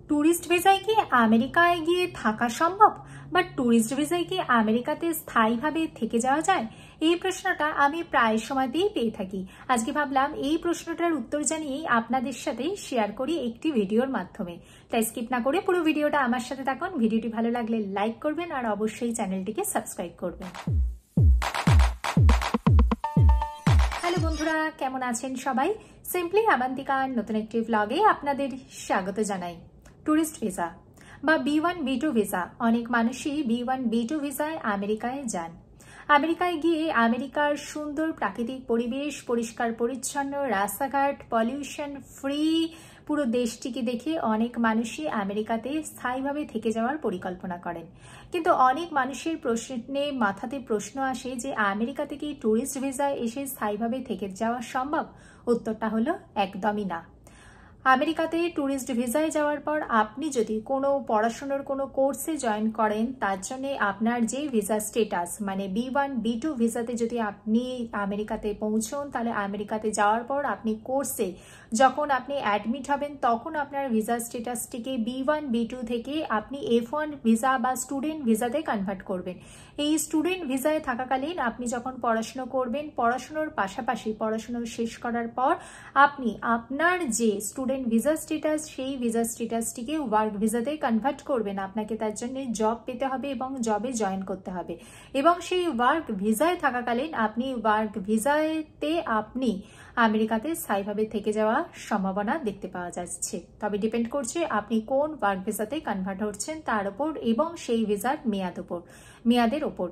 Tourist ভিসায় কি আমেরিকায় গিয়ে থাকা সম্ভব, বা ট্যুরিস্ট ভিসায় কি আমেরিকাতে স্থায়ীভাবে থেকে যাওয়া যায়? এই প্রশ্নটা আমি প্রায় সময়তেই পেয়ে থাকি। আজকে ভাবলাম এই প্রশ্নটার উত্তর জানিয়েই আপনাদের সাথে শেয়ার করি একটি ভিডিওর মাধ্যমে। তাই স্কিপ না করে পুরো ভিডিওটা আমার সাথে থাকুন। ভিডিওটি ভালো লাগলে লাইক করবেন আর অবশ্যই চ্যানেলটিকে সাবস্ক্রাইব করবেন। হ্যালো বন্ধুরা, কেমন আছেন সবাই? সিম্পলি আবান্তিকার নতুন একটি ব্লগে আপনাদের স্বাগত জানাই। ট্যুরিস্ট ভিসা বা B1 B2 ভিসা, অনেক মানুষই B1 B2 ভিসায় আমেরিকায় যান। আমেরিকায় গিয়ে আমেরিকার সুন্দর প্রাকৃতিক পরিবেশ, পরিষ্কার পরিচ্ছন্ন রাস্তাঘাট, পলিউশন ফ্রি পুরো দেশটিকে দেখে অনেক মানুষই আমেরিকাতে স্থায়ীভাবে থেকে যাওয়ার পরিকল্পনা করেন। কিন্তু অনেক মানুষের মাথাতে প্রশ্ন আসে যে আমেরিকাতে কি ট্যুরিস্ট ভিসায় এসে স্থায়ীভাবে থেকে যাওয়া সম্ভব? উত্তরটা হলো একদমই না। আমেরিকাতে ট্যুরিস্ট ভিসায় যাওয়ার পর আপনি যদি কোনো পড়াশোনার কোনো কোর্সে জয়েন করেন, তার জন্য আপনার যে ভিসা স্টেটাস মানে B1 B2 ভিসাতে যদি আপনি আমেরিকাতে পৌঁছন, তাহলে আমেরিকাতে যাওয়ার পর আপনি কোর্সে যখন আপনি অ্যাডমিট হবেন, তখন আপনার ভিসা স্টেটাসটিকে B1 B2 থেকে আপনি F1 ভিসা বা স্টুডেন্ট ভিসাতে কনভার্ট করবেন। এই স্টুডেন্ট ভিসায় থাকাকালীন আপনি যখন পড়াশোনা করবেন, পড়াশোনার পাশাপাশি পড়াশোনা শেষ করার পর আপনি আপনার যে স্টুডেন্ট ভিসা স্ট্যাটাস, সেই ভিসা স্ট্যাটাসটিকে ওয়ার্ক ভিসাতে কনভার্ট করবেন। আপনাকে তার জন্য জব পেতে হবে এবং জবে জয়েন করতে হবে, এবং সেই ওয়ার্ক ভিসায় থাকাকালীন আপনি ওয়ার্ক ভিসাতে আপনি আমেরিকাতে স্থায়ীভাবে থেকে যাওয়ার সম্ভাবনা দেখতে পাওয়া যাচ্ছে। তবে ডিপেন্ড করছে আপনি কোন ওয়ার্ক ভিসাতে কনভার্ট হচ্ছেন তার উপর এবং সেই ভিসার মেয়াদের ওপর।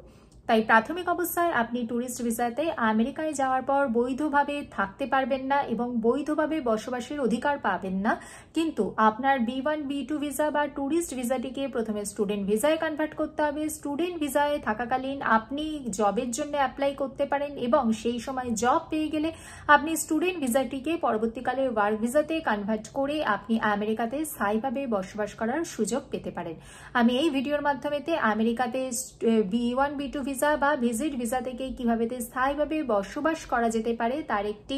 তাই প্রাথমিক অবস্থায় আপনি ট্যুরিস্ট ভিসাতে আমেরিকায় যাওয়ার পর বৈধভাবে থাকতে পারবেন না এবং বৈধভাবে বসবাসের অধিকার পাবেন না। কিন্তু আপনার B1 B2 ভিসা বা ট্যুরিস্ট ভিসাটিকে প্রথমে স্টুডেন্ট ভিসায় কনভার্ট করতে হবে। স্টুডেন্ট ভিসায় থাকাকালীন আপনি জবের জন্য অ্যাপ্লাই করতে পারেন এবং সেই সময় জব পেয়ে গেলে আপনি স্টুডেন্ট ভিসাটিকে পরবর্তীকালে ওয়ার্ক ভিসাতে কনভার্ট করে আপনি আমেরিকাতে স্থায়ীভাবে বসবাস করার সুযোগ পেতে পারেন। আমি এই ভিডিওর মাধ্যমে আমেরিকাতে B1 B2 ভিসা বা ভিজিট ভিসা থেকে কিভাবে স্থায়ীভাবে বসবাস করা যেতে পারে তার একটি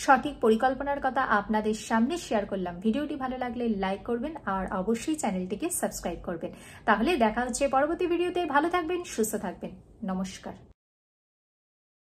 সঠিক পরিকল্পনার কথা আপনাদের সামনে শেয়ার করলাম। ভিডিওটি ভালো লাগলে লাইক করবেন আর অবশ্যই চ্যানেলটিকে সাবস্ক্রাইব করবেন। তাহলে দেখা হচ্ছে পরবর্তী ভিডিওতে। ভালো থাকবেন, সুস্থ থাকবেন। নমস্কার।